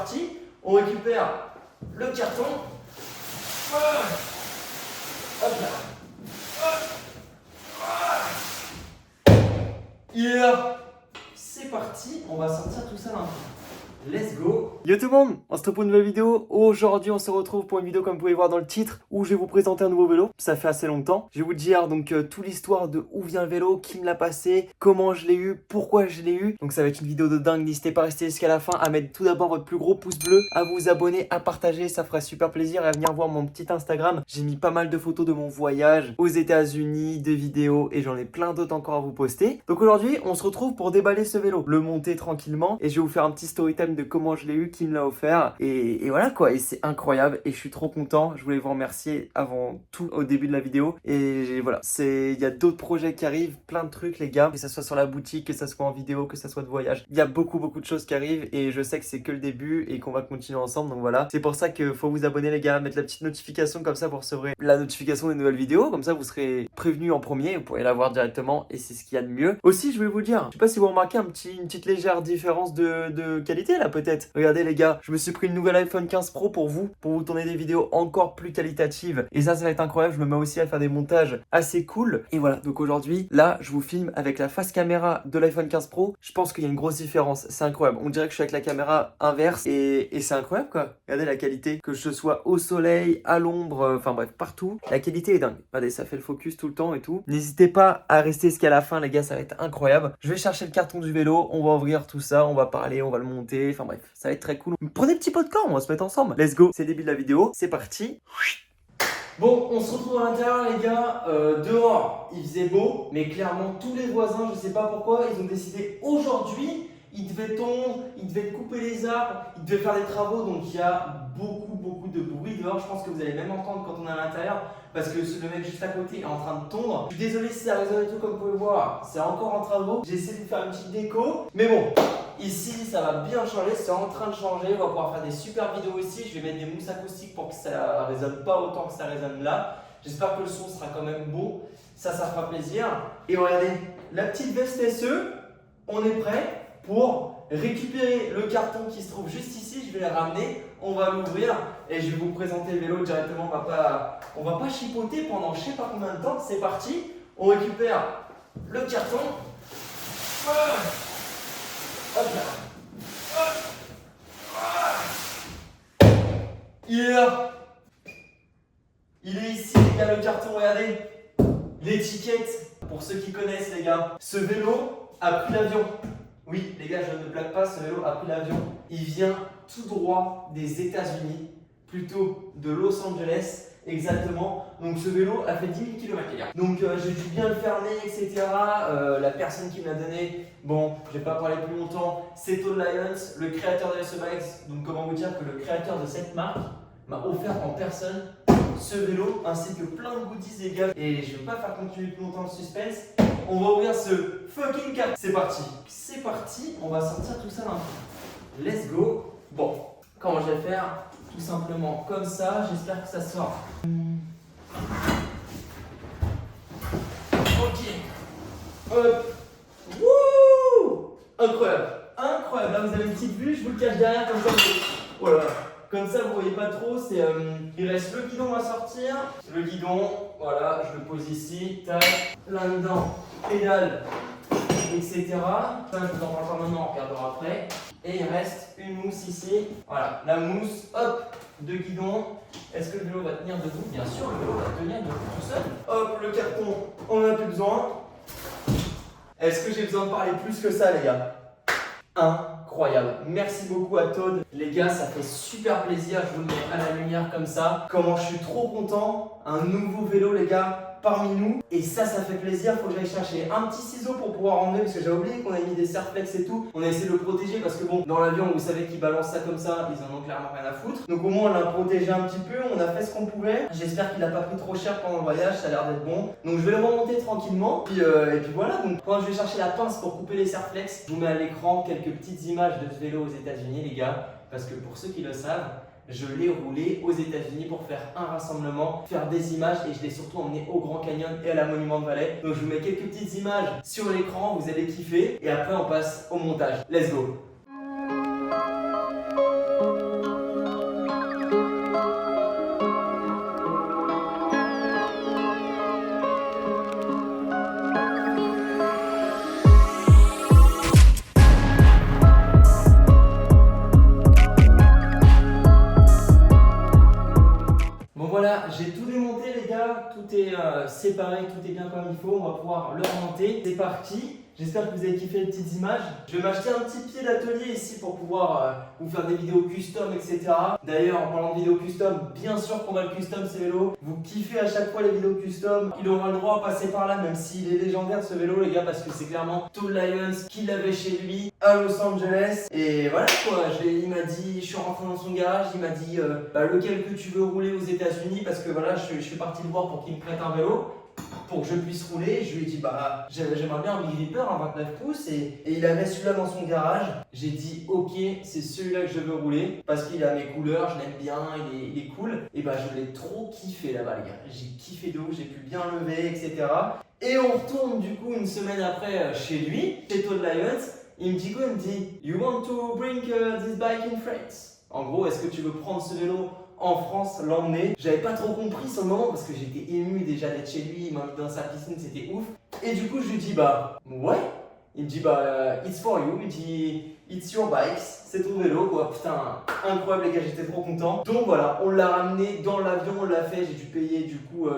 parti. On récupère le carton. Hop là. Yeah. C'est parti, on va sortir tout ça d'un coup. Let's go. Yo tout le monde, on se retrouve pour une nouvelle vidéo. Aujourd'hui on se retrouve pour une vidéo comme vous pouvez voir dans le titre où je vais vous présenter un nouveau vélo. Ça fait assez longtemps. Je vais vous dire donc toute l'histoire de où vient le vélo, qui me l'a passé, comment je l'ai eu, pourquoi je l'ai eu. Donc ça va être une vidéo de dingue, n'hésitez pas à rester jusqu'à la fin, à mettre tout d'abord votre plus gros pouce bleu, à vous abonner, à partager, ça ferait super plaisir, et à venir voir mon petit Instagram. J'ai mis pas mal de photos de mon voyage aux États-Unis, des vidéos et j'en ai plein d'autres encore à vous poster. Donc aujourd'hui on se retrouve pour déballer ce vélo, le monter tranquillement et je vais vous faire un petit story time de comment je l'ai eu, qui me l'a offert et voilà quoi, et c'est incroyable et je suis trop content. Je voulais vous remercier avant tout au début de la vidéo et voilà, il y a d'autres projets qui arrivent, plein de trucs les gars, que ça soit sur la boutique, que ça soit en vidéo, que ça soit de voyage, il y a beaucoup de choses qui arrivent et je sais que c'est que le début et qu'on va continuer ensemble, donc voilà, c'est pour ça qu'il faut vous abonner les gars, mettre la petite notification comme ça pour recevoir la notification des nouvelles vidéos, comme ça vous serez prévenus en premier, vous pourrez la voir directement et c'est ce qu'il y a de mieux. Aussi je vais vous dire, je sais pas si vous remarquez une petite légère différence de qualité là peut-être. Regardez les gars, je me suis pris une nouvelle iPhone 15 Pro pour vous tourner des vidéos encore plus qualitatives et ça va être incroyable. Je me mets aussi à faire des montages assez cool et voilà, donc aujourd'hui là je vous filme avec la face caméra de l'iPhone 15 Pro. Je pense qu'il y a une grosse différence, c'est incroyable, on dirait que je suis avec la caméra inverse et c'est incroyable quoi. Regardez la qualité, que je sois au soleil, à l'ombre, enfin bref partout, la qualité est dingue. Regardez, ça fait le focus tout le temps et tout. N'hésitez pas à rester jusqu'à la fin les gars, ça va être incroyable. Je vais chercher le carton du vélo, on va ouvrir tout ça, on va parler, on va le monter, enfin bref, ça va être très cool. Prenez le petit pot de corps, on va se mettre ensemble. Let's go, c'est le début de la vidéo, c'est parti. Bon, on se retrouve à l'intérieur les gars, dehors il faisait beau, mais clairement tous les voisins, je sais pas pourquoi, ils ont décidé aujourd'hui, ils devaient tondre, ils devaient couper les arbres, ils devaient faire des travaux, donc il y a beaucoup de bruit dehors, je pense que vous allez même entendre quand on est à l'intérieur, parce que le mec juste à côté est en train de tondre. Je suis désolé si ça résonne et tout comme vous pouvez voir, c'est encore en travaux, j'ai essayé de faire une petite déco, mais bon, ici ça va bien changer, c'est en train de changer, on va pouvoir faire des super vidéos ici, je vais mettre des mousses acoustiques pour que ça résonne pas autant que ça résonne là. J'espère que le son sera quand même bon, ça fera plaisir. Et regardez, la petite veste SE, on est prêt pour récupérer le carton qui se trouve juste ici, je vais le ramener, on va l'ouvrir et je vais vous présenter le vélo directement, on va pas chipoter pendant je sais pas combien de temps, c'est parti, on récupère le carton. Hop là. Yeah. Il est ici les gars, le carton, regardez. L'étiquette, pour ceux qui connaissent les gars. Ce vélo a pris l'avion. Oui les gars, je ne blague pas, ce vélo a pris l'avion. Il vient tout droit des États-Unis, plutôt de Los Angeles. Exactement, donc ce vélo a fait 10 000 km les gars. Donc j'ai dû bien le fermer, etc. La personne qui me l'a donné, bon, je vais pas parler plus longtemps, c'est Todd Lyons, le créateur de SE Bikes. Donc comment vous dire que le créateur de cette marque m'a offert en personne ce vélo ainsi que plein de goodies les gars. Et je vais pas faire continuer plus longtemps le suspense. On va ouvrir ce fucking carton. C'est parti, on va sortir tout ça d'un coup. Let's go. Bon, comment je vais faire? Tout simplement comme ça, j'espère que ça sort. Ok. Hop. Wouh. Incroyable. Incroyable. Là vous avez une petite vue, je vous le cache derrière comme ça. Voilà. Comme ça vous voyez pas trop. Il reste le guidon à sortir. Le guidon, voilà, je le pose ici. Tac. Là-dedans, pédale, etc. Ça je vous en parle pas maintenant, on regardera après. Et il reste une mousse ici. Voilà, la mousse, hop, de guidon. Est-ce que le vélo va tenir debout? Bien sûr, le vélo va tenir debout tout seul. Hop, le carton, on n'en a plus besoin. Est-ce que j'ai besoin de parler plus que ça, les gars? Incroyable. Merci beaucoup à Todd. Les gars, ça fait super plaisir. Je vous le mets à la lumière comme ça. Comment je suis trop content. Un nouveau vélo, les gars, parmi nous. Et ça fait plaisir. Faut que j'aille chercher un petit ciseau pour pouvoir enlever parce que j'ai oublié qu'on a mis des serflex et tout. On a essayé de le protéger parce que bon, dans l'avion, vous savez qu'ils balancent ça comme ça, ils en ont clairement rien à foutre. Donc au moins, on l'a protégé un petit peu. On a fait ce qu'on pouvait. J'espère qu'il n'a pas pris trop cher pendant le voyage. Ça a l'air d'être bon. Donc je vais le remonter tranquillement. Et puis voilà. Donc quand je vais chercher la pince pour couper les serflex, je vous mets à l'écran quelques petites images de ce vélo aux États-Unis, les gars. Parce que pour ceux qui le savent, je l'ai roulé aux États-Unis pour faire un rassemblement, faire des images et je l'ai surtout emmené au Grand Canyon et à la Monument Valley. Donc je vous mets quelques petites images sur l'écran, vous allez kiffer et après on passe au montage. Let's go! est séparé, tout est bien comme il faut. On va pouvoir le remonter. C'est parti. J'espère que vous avez kiffé les petites images. Je vais m'acheter un petit pied d'atelier ici pour pouvoir vous faire des vidéos custom, etc. D'ailleurs, en parlant de vidéos custom, bien sûr qu'on va le custom ces vélos. Vous kiffez à chaque fois les vidéos custom. Il aura le droit à passer par là, même s'il est légendaire ce vélo, les gars, parce que c'est clairement Tall Lions qui l'avait chez lui à Los Angeles. Et voilà quoi, il m'a dit, je suis rentré dans son garage, il m'a dit lequel que tu veux rouler aux États-Unis, parce que voilà, je suis parti le voir pour qu'il me prête un vélo. Pour que je puisse rouler, je lui ai dit j'aimerais bien un Big Ripper, un 29 pouces et il avait celui-là dans son garage. J'ai dit ok, c'est celui-là que je veux rouler parce qu'il a mes couleurs, je l'aime bien, il est cool. Et je l'ai trop kiffé là-bas les gars, j'ai kiffé de ouf, j'ai pu bien lever, etc. Et on retourne du coup une semaine après chez lui, chez Tall Lions. Il me dit quoi? Il me dit You want to bring this bike in France? En gros, est-ce que tu veux prendre ce vélo en France, l'emmener? J'avais pas trop compris sur le moment parce que j'étais ému déjà d'être chez lui, il m'a mis dans sa piscine, c'était ouf. Et du coup, je lui dis ouais. Il me dit it's for you, il me dit it's your bike, c'est ton vélo quoi. Putain, incroyable les gars, j'étais trop content. Donc voilà, on l'a ramené dans l'avion, on l'a fait, j'ai dû payer du coup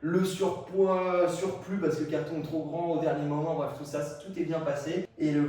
le surplus parce que le carton est trop grand au dernier moment, bref tout ça, tout est bien passé. Et le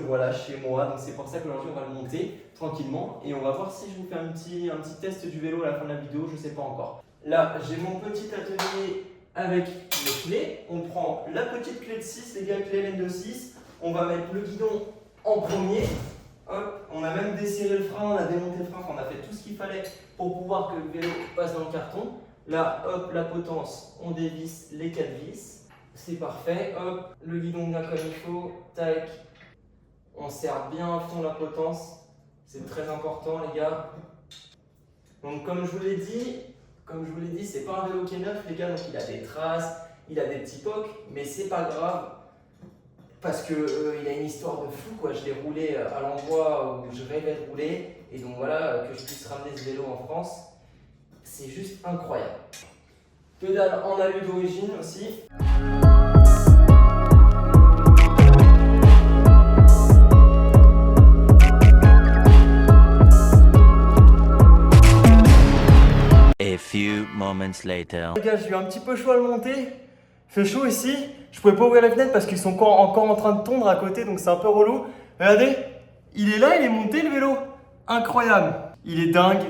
voilà chez moi, donc c'est pour ça qu'aujourd'hui on va le monter tranquillement et on va voir si je vous fais un petit test du vélo à la fin de la vidéo, je sais pas encore. Là j'ai mon petit atelier avec les clés, on prend la petite clé de 6, les gars, clé LN de 6, on va mettre le guidon en premier. Hop, on a même desserré le frein, on a démonté le frein, on a fait tout ce qu'il fallait pour pouvoir que le vélo passe dans le carton. Là, hop, la potence, on dévisse les 4 vis. C'est parfait. Hop, le guidon bien comme il faut. Tac. On serre bien à fond la potence. C'est très important, les gars. Donc, comme je vous l'ai dit, c'est pas un vélo qui est neuf, les gars. Donc, il a des traces, il a des petits pocs, mais c'est pas grave. Parce que il a une histoire de fou, quoi. Je l'ai roulé à l'endroit où je rêvais de rouler. Et donc, voilà, que je puisse ramener ce vélo en France. C'est juste incroyable. Pédale en alu d'origine aussi. A few moments later. Les gars, j'ai eu un petit peu chaud à le monter. Il fait chaud ici. Je pouvais pas ouvrir la fenêtre parce qu'ils sont encore en train de tondre à côté, donc c'est un peu relou. Regardez, il est là, il est monté le vélo. Incroyable. Il est dingue,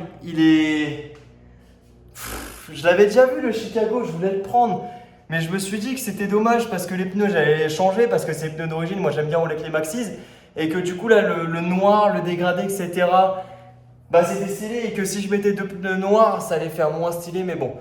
Je l'avais déjà vu le Chicago, je voulais le prendre. Mais je me suis dit que c'était dommage parce que les pneus, j'allais les changer parce que c'est les pneus d'origine. Moi, j'aime bien rouler avec les Maxxis. Et que du coup, là, le noir, le dégradé, etc., c'était scellé. Et que si je mettais 2 pneus noirs, ça allait faire moins stylé. Mais bon,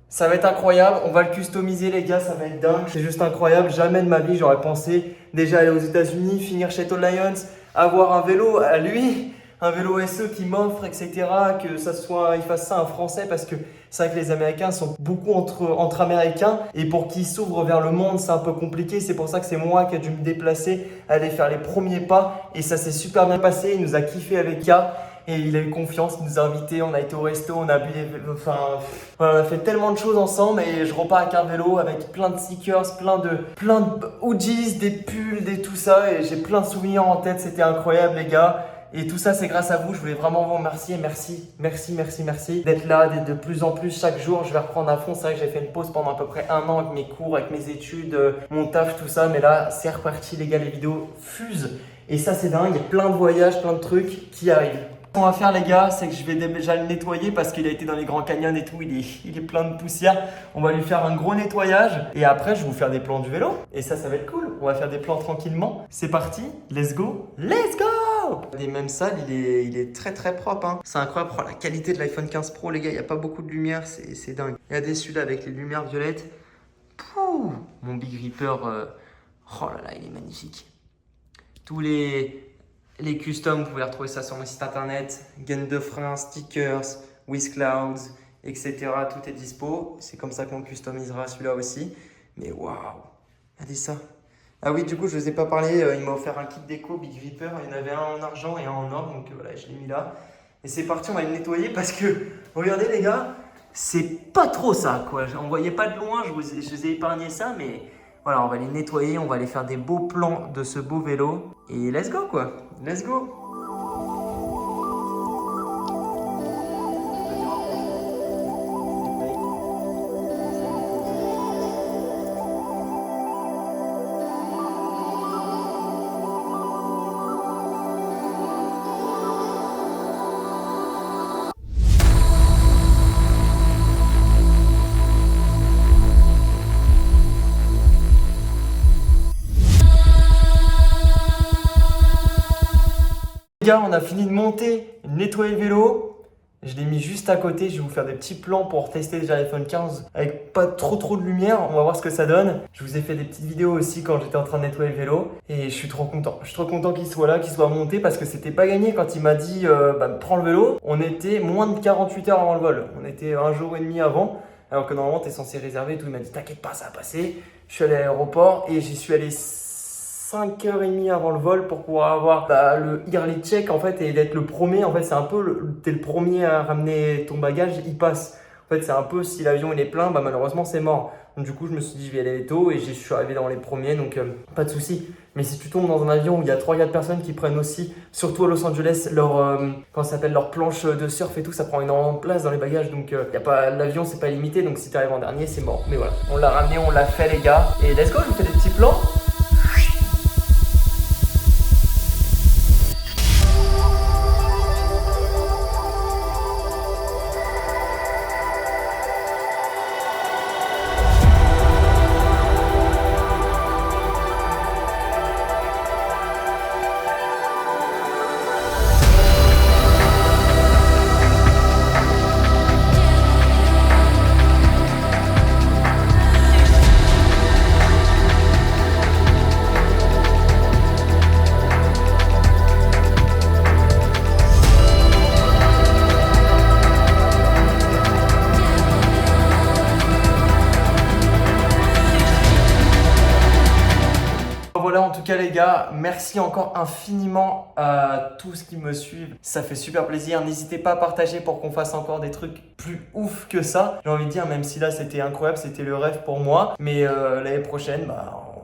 ça va être incroyable. On va le customiser, les gars, ça va être dingue. C'est juste incroyable. Jamais de ma vie, j'aurais pensé déjà aller aux États-Unis, finir chez Tall Lions, avoir un vélo à lui. Un vélo SE qui m'offre, etc. Que ça soit, il fasse ça un Français parce que c'est vrai que les Américains sont beaucoup entre Américains et pour qu'ils s'ouvrent vers le monde, c'est un peu compliqué. C'est pour ça que c'est moi qui ai dû me déplacer, aller faire les premiers pas et ça s'est super bien passé. Il nous a kiffé avec K et il a eu confiance, il nous a invités, on a été au resto, on a bu, on a fait tellement de choses ensemble et je repars avec un vélo avec plein de stickers, plein de hoodies, des pulls, tout ça et j'ai plein de souvenirs en tête. C'était incroyable les gars. Et tout ça, c'est grâce à vous. Je voulais vraiment vous remercier. Merci d'être là, d'être de plus en plus chaque jour. Je vais reprendre à fond. C'est vrai que j'ai fait une pause pendant à peu près 1 an avec mes cours, avec mes études, mon taf, tout ça. Mais là, c'est reparti, les gars. Les vidéos fusent. Et ça, c'est dingue. Il y a plein de voyages, plein de trucs qui arrivent. Ce qu'on va faire, les gars, c'est que je vais déjà le nettoyer parce qu'il a été dans les grands canyons et tout. Il est plein de poussière. On va lui faire un gros nettoyage. Et après, je vais vous faire des plans du vélo. Et ça va être cool. On va faire des plans tranquillement. C'est parti. Let's go. Let's go! Les mêmes salles, il est très propre. Hein. C'est incroyable. Oh, la qualité de l'iPhone 15 Pro, les gars. Il n'y a pas beaucoup de lumière. C'est dingue. Regardez celui-là avec les lumières violettes. Pouh, mon Big Ripper. Oh là là, il est magnifique. Tous les customs, vous pouvez retrouver ça sur mon site internet. Gaine de frein, stickers, WizClouds, etc. Tout est dispo. C'est comme ça qu'on customisera celui-là aussi. Mais waouh, regardez ça. Ah oui, du coup, je ne vous ai pas parlé. Il m'a offert un kit déco Big Ripper. Il y en avait un en argent et un en or. Donc voilà, je l'ai mis là. Et c'est parti, on va le nettoyer parce que, regardez les gars, c'est pas trop ça, quoi. On voyait pas de loin, je vous ai épargné ça, mais voilà, on va les nettoyer, on va aller faire des beaux plans de ce beau vélo. Et let's go, quoi. Let's go. Les gars, on a fini de monter, nettoyer le vélo. Je l'ai mis juste à côté, je vais vous faire des petits plans pour tester déjà l'iPhone 15 avec pas trop de lumière, on va voir ce que ça donne. Je vous ai fait des petites vidéos aussi quand j'étais en train de nettoyer le vélo et je suis trop content. Je suis trop content qu'il soit là, qu'il soit monté parce que c'était pas gagné quand il m'a dit prends le vélo. On était moins de 48 heures avant le vol, on était un jour et demi avant alors que normalement t'es censé réserver et tout. Il m'a dit t'inquiète pas, ça va passer. Je suis allé à l'aéroport et j'y suis allé 5h30 avant le vol pour pouvoir avoir le early check en fait et d'être le premier. En fait, c'est un peu t'es le premier à ramener ton bagage, il passe. En fait, c'est un peu si l'avion il est plein, malheureusement c'est mort. Donc du coup, je me suis dit je vais y aller tôt et je suis arrivé dans les premiers, donc pas de souci. Mais si tu tombes dans un avion où il y a 3-4 personnes qui prennent aussi, surtout à Los Angeles, leur planche de surf et tout, ça prend énormément de place dans les bagages. Donc l'avion c'est pas limité, donc si tu arrives en dernier, c'est mort. Mais voilà, on l'a ramené, on l'a fait les gars. Et let's go, je vous fais des petits plans. Voilà, en tout cas les gars, merci encore infiniment à tous qui me suivent, ça fait super plaisir. N'hésitez pas à partager pour qu'on fasse encore des trucs plus ouf que ça. J'ai envie de dire, même si là c'était incroyable, c'était le rêve pour moi, mais l'année prochaine,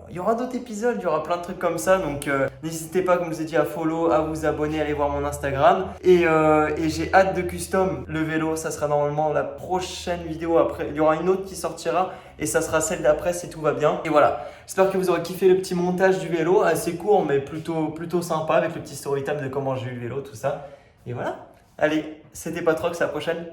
il y aura d'autres épisodes, il y aura plein de trucs comme ça, donc n'hésitez pas, comme je vous ai dit, à follow, à vous abonner, à aller voir mon Instagram. Et j'ai hâte de custom le vélo, ça sera normalement la prochaine vidéo après. Il y aura une autre qui sortira et ça sera celle d'après si tout va bien. Et voilà, j'espère que vous aurez kiffé le petit montage du vélo, assez court mais plutôt sympa avec le petit story time de comment j'ai eu le vélo, tout ça. Et voilà, allez, c'était Patrox, à la prochaine.